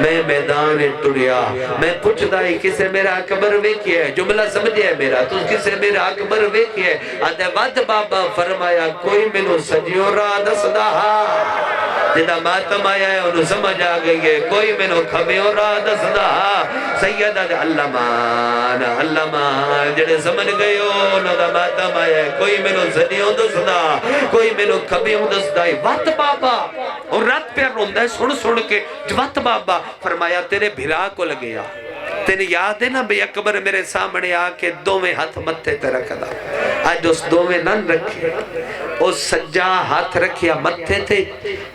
میں میدان ٹریا میں پوچھ دائی کسے میرا اکبر ویکھیا ہے. جملہ سمجھے ہے میرا تو کسے میرا اکبر ویکھیا ہے. آدھے واد بابا فرمایا کوئی منو سجیوں را دس دہا. جدہ ماتم آیا ہے انہوں سمجھ آ گئی ہے کوئی منو کھبیوں را دس دہا. سیدہ دے اللہ مان جڑے سمجھ گئے ہو انہوں دا ماتم آیا ہے کوئی منو سجیوں دس دہا کوئی منو کھبیوں دس دہا. وات بابا اور رات پہ روندہ ہے سن کے وات بابا فرمایا تیرے بھرا کو لگیا. تینے یاد ہے نا بے اکبر میرے سامنے آکے دوویں ہاتھ متھے تے رکھ دا. آج اس دوویں نن رکھے اس سجا ہاتھ رکھیا متھے تے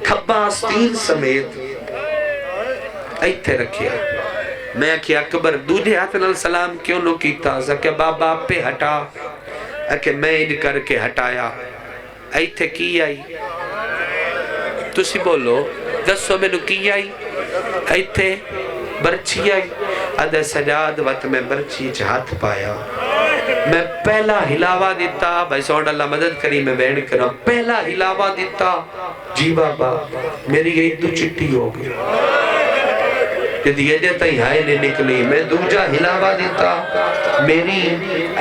کھبا آستین سمیت ایتھے رکھیا. میں کہ اکبر دوجہ ہاتھ نال سلام کیوں نو کیتا کہ بابا پہ ہٹا کہ میں ان کر کے ہٹایا. ایتھے کی آئی تسی بولو دسو میں نو کی آئی. ایتھے برچی آئی. ادھے سجاد وقت میں برچی ہاتھ پایا. میں پہلا ہلاوہ دیتا بھائی سوڑ اللہ مدد کری میں بین کرا. پہلا ہلاوہ دیتا جی بابا میری گئی تو چٹی ہو گئی. جدی یہ جاتا ہی ہائے نے نکلی. میں دوجہ ہلاوہ دیتا میری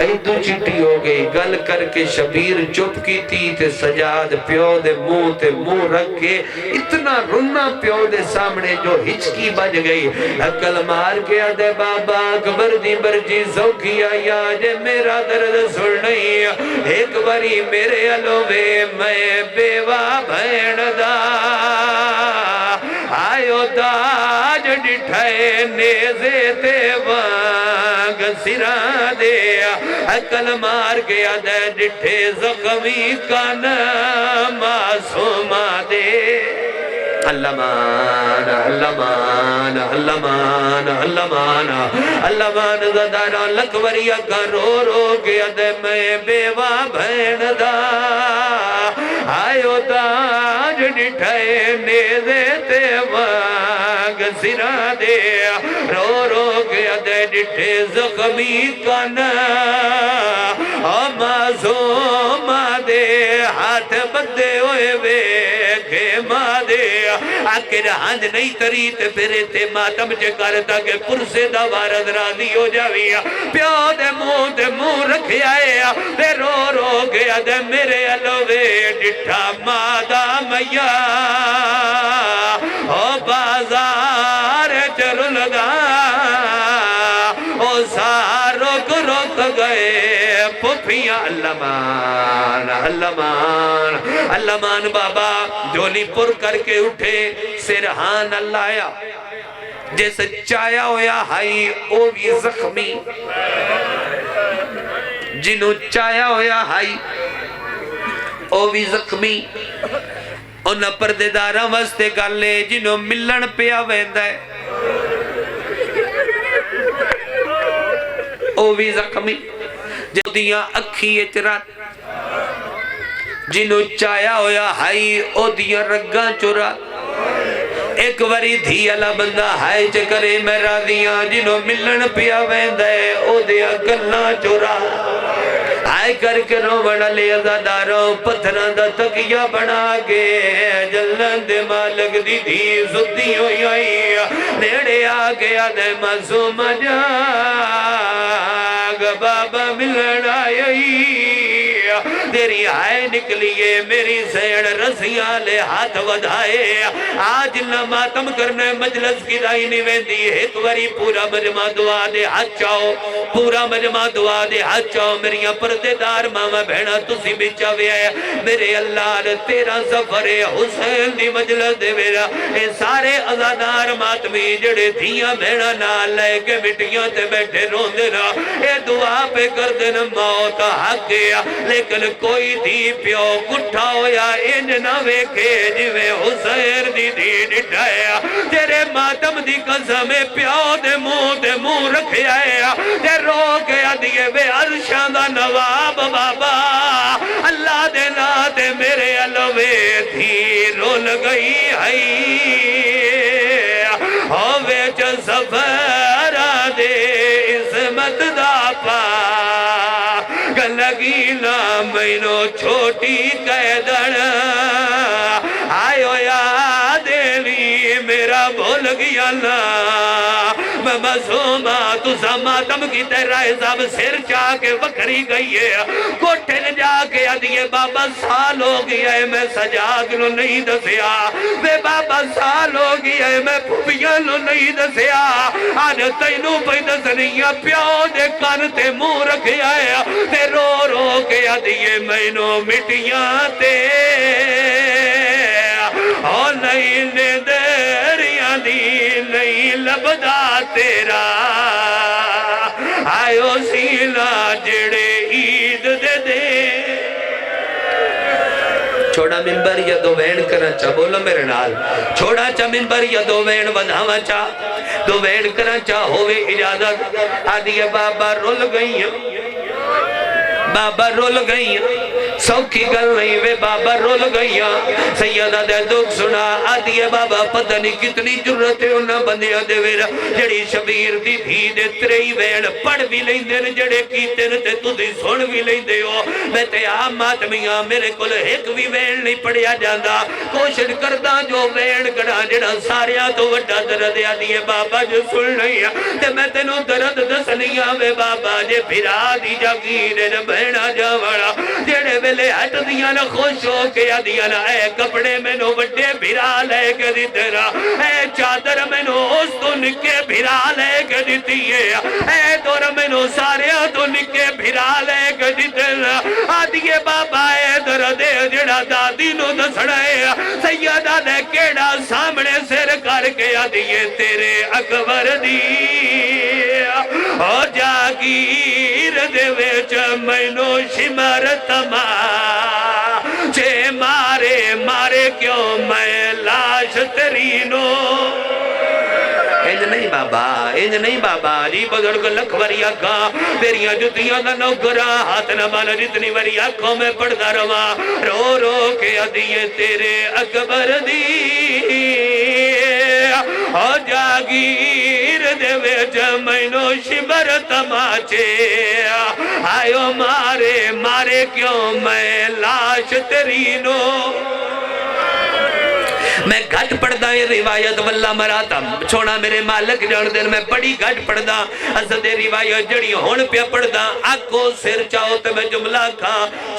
ایدو چٹی ہو گئی. گل کر کے شبیر چپ کی تھی تے سجاد پیو دے منہ رکھ کے اتنا رنا پیو دے سامنے جو ہچکی بج گئی. عقل مار کے آدھے بابا اکبر دی برجی سوکھی آیا جے میرا درد سن نہیں. ایک باری میرے علوے میں بیوہ بھین دا آئیو تاج ڈٹھائے نیزے تے وانگ سرا دیا. عقل مار گیا دے ڈٹھے زخمی کن معصومہ دے اللہ مان اللہ مان اللہ مان اللہ مان اللہ مان زدارا لکوریا کا رو رو گیا دے میں بیوہ بھین دا آئیو تاج ڈٹھائے نیزے تے وانگ سرا دے رو رو گیا دے ڈٹھے زخمی کن معصوم دے ہاتھ بندے ہوئے وے ماں دے آکر ہاند نہیں تری تے پھرے تے ماتم چے کرتا کہ پرسے دا وارد راضی ہو جاویا پیو دے منہ رکھ آئے دے رو رو گیا دے میرے علوے ڈٹھا مادہ میا او بازار چرل دا او سارو کو روک گئے پھوپیاں اللہ مان اللہ مان اللہ مان بابا جولی پر کر کے اٹھے سرحان اللہ آیا جیسے چایا ہویا ہائی او بھی زخمی جنہوں چایا ہویا ہائی او بھی زخمی انہا پردیدارہ واسطے گالے جنہوں ملن پیا ویندہ ہے او بھی زخمی جو دیاں اکھی اچرات جنہوں چایا ہویا ہائی او دیاں رگاں چورا ایک وری دھی اللہ بندہ ہائی چکرے میں راضیاں جنہوں ملن پیا ویندے او دیاں گلنا چورا آئے کر کے رو بڑا لے ازاداروں پتھران دا تکیہ بنا کے جلن دے مالک دی دھی سدھی ہوئی آئی نیڑے آگیا دے معصوم جاگ بابا ملن آئی تیری آئے نکلیے میری سیڑ رسیاں لے ہاتھ ودھائے آج نہ ماتم کرنے مجلس کی دائی نہیں ویندی ایک وری پورا مجمع دعا دے ہاتھ چاہو پورا مجمع دعا دے ہاتھ چاہو میریاں پردیدار ماما بہنا تسی بچا وے آئے میرے اللہ نے تیرا سفر حسین دی مجلس دے میرا اے سارے ازادار ماتمی جڑے دھیاں بہنا نال لے کے مٹیاں تے بیٹھے رون دینا اے دعا پہ کر دینا موت حق گیا لیکن کوئی دی پیو کٹھا ہویا انج نہ ویکھے جویں حسین دی دی ڈٹھایا تیرے ماتم دی قسم پیو دے منہ رکھے آیا تے رو گیا دیئے بے عرشاں دا نواب بابا اللہ دے ناتے میرے علوے تھی رول گئی ہائی ہوے چا سفرہ دے عظمت دا پا لگی نا مینو چھوٹی قیدن آئیو یاد لی میرا بھول گیا نا میں معصومہ تو ماتم کی تیرائے صاحب سر چاہ کے وکری گئی ہے کوٹھے نے جا کے ادھیے بابا سال ہو گیا ہے میں سجاد لو نہیں دسیا میں بابا سال ہو گیا ہے میں پھوپیاں لو نہیں دسیا آج تینوں پہ دسنیاں پیاؤ دے کان تے منہ رکھیا ہے تے رو رو کے ادھیے مینو مٹیاں تے اور نہیں ندریاں دی نہیں لبدا تیرا آئیو سینا جڑے عید دے دے چھوڑا منبر یا دو وین کرنا چاہ بولو میرے نال چھوڑا چاہ منبر یا دو وین ودھاوا چاہ دو وین کرنا چاہ ہوئے اجازت آدھی بابا رول گئی بابا رول گئی سوکھی گل نہیں وے بابا رول گئیاں سیدہ دے دکھ سنا آدھی ہے بابا پتہ نہیں کتنی جرت ہے انہاں بندیاں دے ویرا جڑی شبیر دی بھی دے تری ویڑ پڑھ بھی لیں دے جڑے کیتے نتے تو دی سن بھی لیں دے ہو میں تے آمات میاں میرے کل ایک بھی ویڑ نہیں پڑھیا جاندہ کوشش کردہ جو ویڑ کڑا جڑا ساریا تو وڈا درد آدھی ہے بابا جو سن نہیں تے میں تینوں درد دسنیاں وے بابا جے پھرا دی جاگیرے جے بہنا جاوڑا جڑے لے ہٹ دیاں نا خوش ہو کے دیاں نا اے کپڑے میں نو وڈے بھرا لے کے دی تیرا اے چادر میں نو اس تو نکے بھرا لے کے دی تیئے اے دور میں نو سارے تو نکے بھرا لے کے دی تیرا آدھیے بابا اے در دے جڑا دادی نو دسڑے سیدہ دے کیڑا سامنے سر کر کے آدھیے تیرے اکبر دی اور جاگیر دے دے ویچ مینو شمر تما چے مارے مارے کیوں میں لاش ترینو انج نہیں بابا انج نہیں بابا جی بزرگ لکھ وری آکھاں تیریاں جتیاں دا نوکرا ہاتھ نہ مانا جتنی وری آنکھوں میں پڑھدا رواں رو رو کے ادیے تیرے اکبر دی او جاگیر دے ویچ مینو شبر تماچے آئیو مارے مارے کیوں میں لاش ترینو میں گھٹ پڑھدا یہ روایت واللہ مراتا چھوڑا میرے مالک جان دل میں بڑی گھٹ پڑھدا حضرت روایت جڑی ہون پہ پڑھدا آکھو سر چاہو تے میں جملہ کھا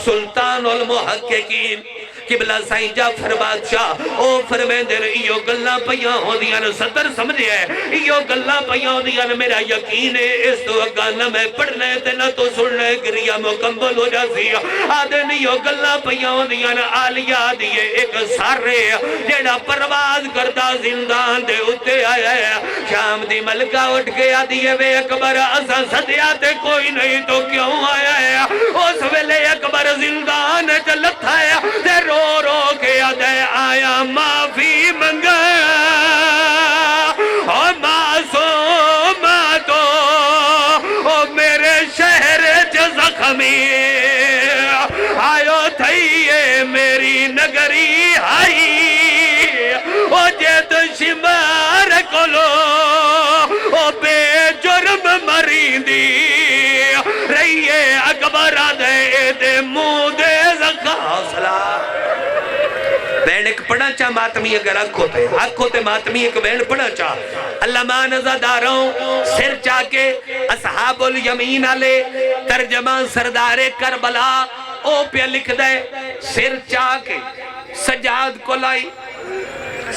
سلطان المحققین قبلہ سائیں جعفر بادشاہ او فرمین دے ایو گلہ پیاں ہو دیاں صدر سمجھے ہے ایو گلہ پیاں ہو دیاں میرا یقین ہے اس تو گانا میں پڑھنے تے نہ تو سننے گریا مکمل ہو جاسی آدھے نیو گلہ پیاں ہو دیاں آلیا دیئے ایک سارے جیڑا پرواز کردہ زندان دے اتے آیا ہے شام دی ملکہ اٹھ گیا دیئے وے اکبر اسا صدیاتے کوئی نہیں تو کیوں آیا ہے اس ویلے اکبر زندان چلت ہے تے رو رو کے آدھے آیا معافی منگا اور معصوم تو او میرے شہر زخمی آئیو تھئیے میری نگری آئی او جید شمار کلو او بے جرم مریندی رہیے اکبر آدھے دے منہ دے زخا حوصلہ بین ایک پڑھا چاہ ماتمی اگر آنکھوں تے ماتمی ایک بین پڑھا چاہ اللہ مان ازاداروں سر چاہ کے اصحاب الیمین علی ترجمہ سردار کربلا او پہ لکھ دے سر چاہ کے سجاد کو لائی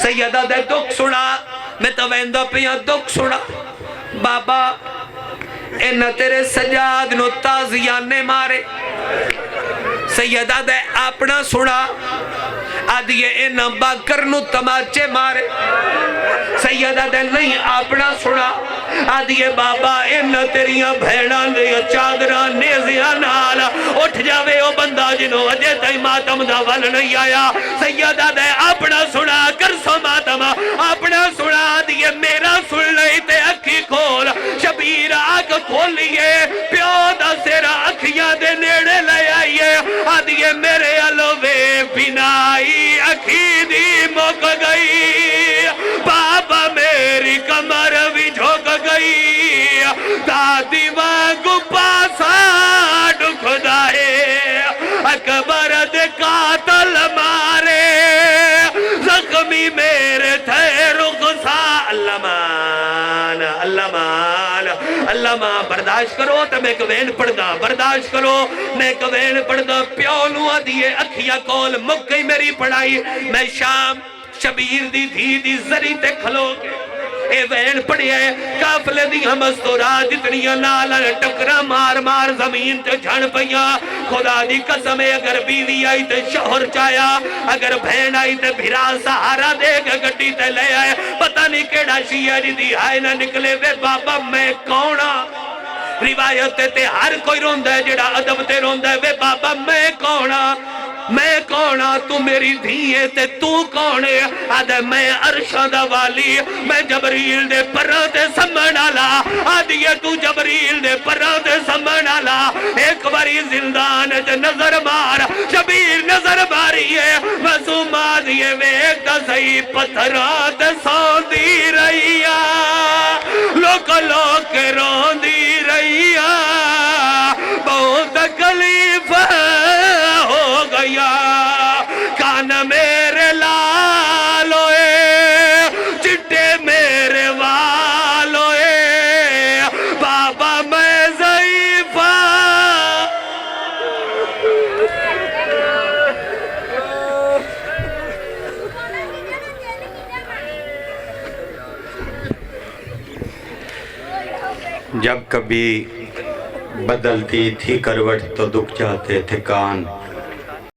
سیدہ دے دکھ سنا میں تو ویندہ پہ یہاں دکھ سنا بابا انہ تیرے سجاد نو تازیانے مارے سیدہ دے اپنا سنا آدھیے انہ باکر نو تماچے مارے سیدہ دے نہیں اپنا سنا آدھیے بابا انہ تیریاں بھیڑاں دے چادران نیزیاں نالا اٹھ جاوے او بندہ جنہوں اجے تائی ماتم دا ول نہیں آیا سیدہ دے اپنا سنا کر سو ماتم اپنا سنا آدھیے میرا سن لئی تے اکھی کھول شبیر آگ کھولیے پیو دا سیرا اکھیاں دے نیڑے لے آئیے آدھیے میرے علوے بنائی اکھی دی مک گئی بابا میری کمر بھی جھوک گئی دادی وانگو پاسا ڈکھ دائے اکبر دے قاتل مارے زخمی میرے تھے رخصا اللہ مان اللہ مان اللہ مان برداشت کرو تو میں کوین پڑھدا برداشت کرو میں کوین پڑھدا پیولوں دیئے اکھیا کول مکئی میری پڑھائی میں شام شبیر دی دھی دی زری تے کھلو کے اے وین پڑھے کافلے دی ہم استورات جتنیاں نالا ٹکرا مار مار زمین تے جھن پیا خدا دی قسم اگر بیوی آئی تے شوہر چایا اگر بہن آئی تے بھرا سہارا دے گا گٹی تے لے آئے پتہ نہیں کیڑا شیعہ جی دی آئے نہ نکلے وے بابا میں کونا روایت تے ہر کوئی روندہ ہے جڑا عدب تے روندہ ہے وے بابا میں کونا تو میری دھیئے تے تو کونے آدھے میں عرشہ دا والی میں جبریل دے پران تے سمنالا آدھیے تو جبریل دے پران تے سمنالا ایک باری زندان تے نظر مار شبیر نظر ماریے مسوم آدھیے میں ایک دا صحیح پتھران تے سون دی رہیا لوک لوک رون دی رہیا بہت تکلیف ہو گیا کان میرے لالوئے چٹے میرے والوئے بابا میں ضعیفہ جب کبھی بدلتی تھی کروٹ تو دکھ جاتے تھے کان